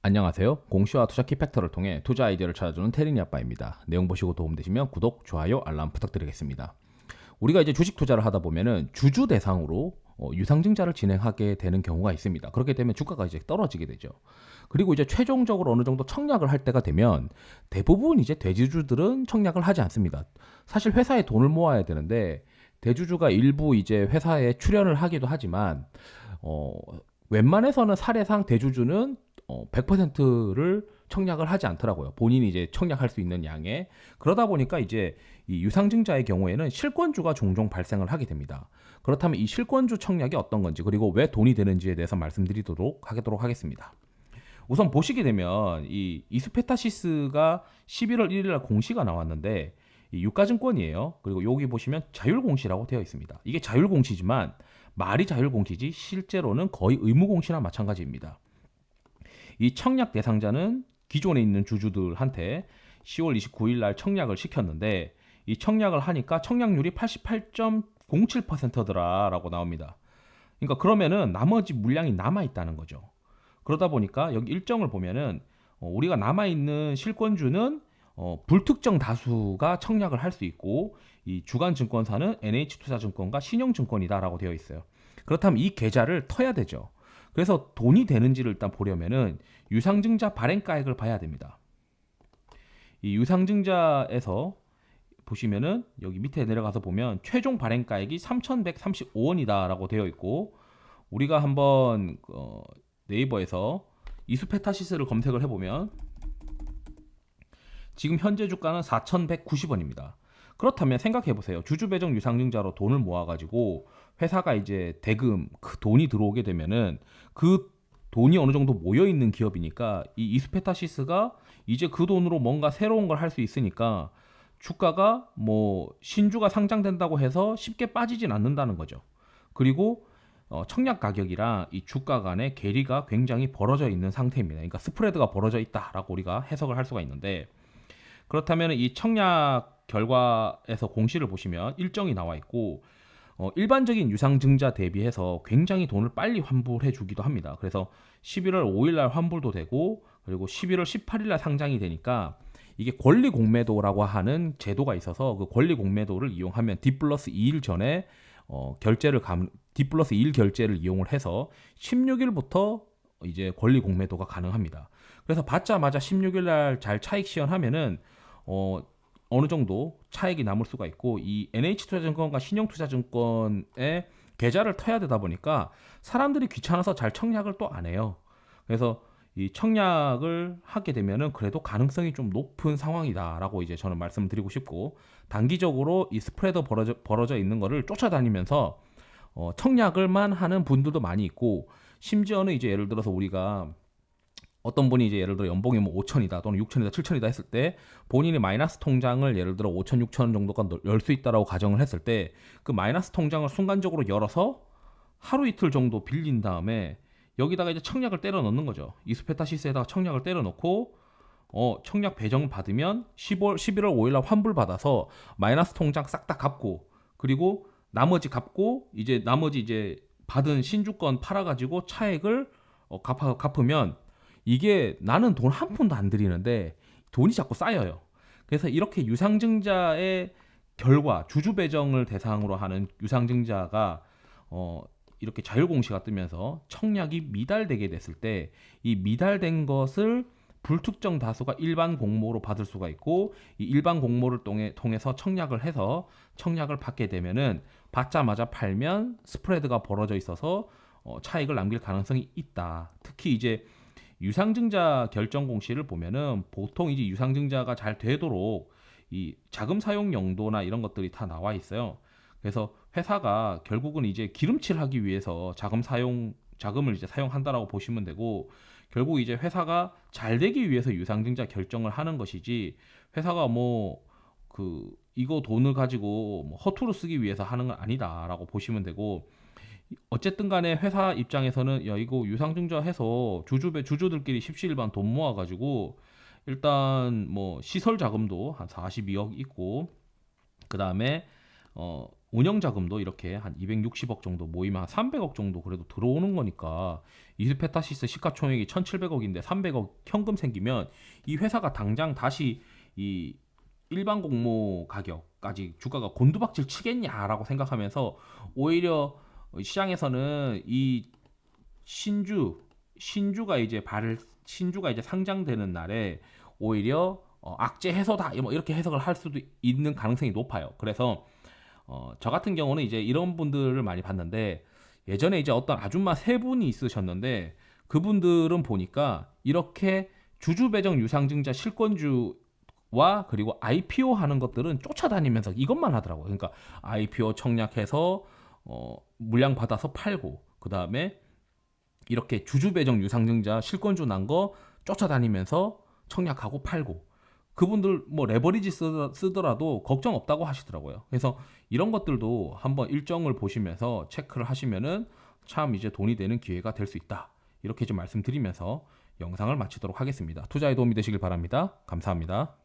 안녕하세요. 공시와 투자 키팩터를 통해 투자 아이디어를 찾아주는 테린이 아빠입니다. 내용 보시고 도움되시면 구독, 좋아요, 알람 부탁드리겠습니다. 우리가 이제 주식 투자를 하다 보면은 주주 대상으로 유상증자를 진행하게 되는 경우가 있습니다. 그렇게 되면 주가가 이제 떨어지게 되죠. 그리고 이제 최종적으로 어느 정도 청약을 할 때가 되면 대부분 이제 대주주들은 청약을 하지 않습니다. 사실 회사에 돈을 모아야 되는데 대주주가 일부 이제 회사에 출연을 하기도 하지만 어, 웬만해서는 사례상 대주주는 100%를 청약을 하지 않더라고요. 본인이 이제 청약할 수 있는 양에. 그러다 보니까 이제 이 유상증자의 경우에는 실권주가 종종 발생을 하게 됩니다. 그렇다면 이 실권주 청약이 어떤 건지 그리고 왜 돈이 되는지에 대해서 말씀드리도록 하겠습니다. 우선 보시게 되면 이 이스페타시스가 11월 1일 날 공시가 나왔는데 이 유가증권이에요. 그리고 여기 보시면 자율공시라고 되어 있습니다. 이게 자율공시지만 말이 자율공시지 실제로는 거의 의무공시나 마찬가지입니다. 이 청약 대상자는 기존에 있는 주주들한테 10월 29일 날 청약을 시켰는데 이 청약을 하니까 청약률이 88.07%더라라고 나옵니다. 그러니까 그러면은 나머지 물량이 남아 있다는 거죠. 그러다 보니까 여기 일정을 보면은 우리가 남아 있는 실권주는 불특정 다수가 청약을 할 수 있고 이 주간 증권사는 NH투자증권과 신영증권이다라고 되어 있어요. 그렇다면 이 계좌를 터야 되죠. 그래서 돈이 되는지를 일단 보려면은 유상증자 발행가액을 봐야 됩니다. 이 유상증자에서 보시면은 여기 밑에 내려가서 보면 최종 발행가액이 3,135원이다라고 되어 있고 우리가 한번 네이버에서 이수페타시스를 검색을 해보면 지금 현재 주가는 4,190원입니다. 그렇다면 생각해 보세요. 주주 배정 유상증자로 돈을 모아가지고 회사가 이제 대금 그 돈이 들어오게 되면은 그 돈이 어느 정도 모여 있는 기업이니까 이 이스페타시스가 이제 그 돈으로 뭔가 새로운 걸 할 수 있으니까 주가가 뭐 신주가 상장된다고 해서 쉽게 빠지진 않는다는 거죠. 그리고 청약 가격이랑 이 주가 간의 괴리가 굉장히 벌어져 있는 상태입니다. 그러니까 스프레드가 벌어져 있다라고 우리가 해석을 할 수가 있는데 그렇다면 이 청약 결과에서 공시를 보시면 일정이 나와 있고 일반적인 유상증자 대비해서 굉장히 돈을 빨리 환불해 주기도 합니다. 그래서 11월 5일 날 환불도 되고 그리고 11월 18일 날 상장이 되니까 이게 권리 공매도라고 하는 제도가 있어서 그 권리 공매도를 이용하면 D 플러스 2일 전에 D 플러스 2일 결제를 이용을 해서 16일부터 이제 권리 공매도가 가능합니다. 그래서 받자마자 16일 날 잘 차익 시현하면은 어, 어느 정도 차익이 남을 수가 있고 이 NH투자증권과 신영투자증권의 계좌를 터야 되다 보니까 사람들이 귀찮아서 잘 청약을 또 안 해요. 그래서 이 청약을 하게 되면은 그래도 가능성이 좀 높은 상황이다라고 이제 저는 말씀드리고 싶고 단기적으로 이 스프레드 벌어져 있는 거를 쫓아다니면서 청약을만 하는 분들도 많이 있고 심지어는 이제 예를 들어서 우리가 어떤 분이 이제 예를 들어 연봉이 뭐 5천이다 또는 6천이다 7천이다 했을 때 본인이 마이너스 통장을 예를 들어 5천 6천 정도가 열 수 있다라고 가정을 했을 때 그 마이너스 통장을 순간적으로 열어서 하루 이틀 정도 빌린 다음에 여기다가 이제 청약을 때려 넣는 거죠. 이스페타시스에다가 청약을 때려 넣고 청약 배정 받으면 11월 5일 날 환불 받아서 마이너스 통장 싹 다 갚고 그리고 나머지 이제 받은 신주권 팔아 가지고 차액을 갚으면 이게 나는 돈 한 푼도 안 들이는데 돈이 자꾸 쌓여요. 그래서 이렇게 유상증자의 결과 주주 배정을 대상으로 하는 유상증자가 이렇게 자율공시가 뜨면서 청약이 미달되게 됐을 때 이 미달된 것을 불특정 다수가 일반 공모로 받을 수가 있고 이 일반 공모를 통해서 청약을 해서 청약을 받게 되면은 받자마자 팔면 스프레드가 벌어져 있어서 차익을 남길 가능성이 있다. 특히 이제 유상증자 결정 공시를 보면은 보통 이제 유상증자가 잘 되도록 이 자금 사용 용도나 이런 것들이 다 나와 있어요. 그래서 회사가 결국은 이제 기름칠하기 위해서 자금을 이제 사용한다라고 보시면 되고 결국 이제 회사가 잘 되기 위해서 유상증자 결정을 하는 것이지 회사가 뭐 이거 돈을 가지고 뭐 허투루 쓰기 위해서 하는 건 아니다라고 보시면 되고 어쨌든 간에 회사 입장에서는 야 이거 유상증자 해서 주주들끼리 십시일반 돈 모아가지고 일단 뭐 시설 자금도 한 42억 있고 그 다음에 운영 자금도 이렇게 한 260억 정도 모이면 한 300억 정도 그래도 들어오는 거니까, 이스페타시스 시가총액이 1,700억인데 300억 현금 생기면 이 회사가 당장 다시 이 일반 공모 가격까지 주가가 곤두박질 치겠냐라고 생각하면서, 오히려 시장에서는 이 신주가 이제 상장되는 날에 오히려 악재 해소다 뭐 이렇게 해석을 할 수도 있는 가능성이 높아요. 그래서 저 같은 경우는 이제 이런 분들을 많이 봤는데, 예전에 이제 어떤 아줌마 세 분이 있으셨는데, 그분들은 보니까 이렇게 주주 배정 유상증자 실권주와 그리고 IPO 하는 것들은 쫓아다니면서 이것만 하더라고요. 그러니까 IPO 청약해서 물량 받아서 팔고, 그 다음에 이렇게 주주 배정 유상증자 실권주 난 거 쫓아다니면서 청약하고 팔고, 그분들 뭐 레버리지 쓰더라도 걱정 없다고 하시더라고요. 그래서 이런 것들도 한번 일정을 보시면서 체크를 하시면은 참 이제 돈이 되는 기회가 될 수 있다. 이렇게 좀 말씀드리면서 영상을 마치도록 하겠습니다. 투자에 도움이 되시길 바랍니다. 감사합니다.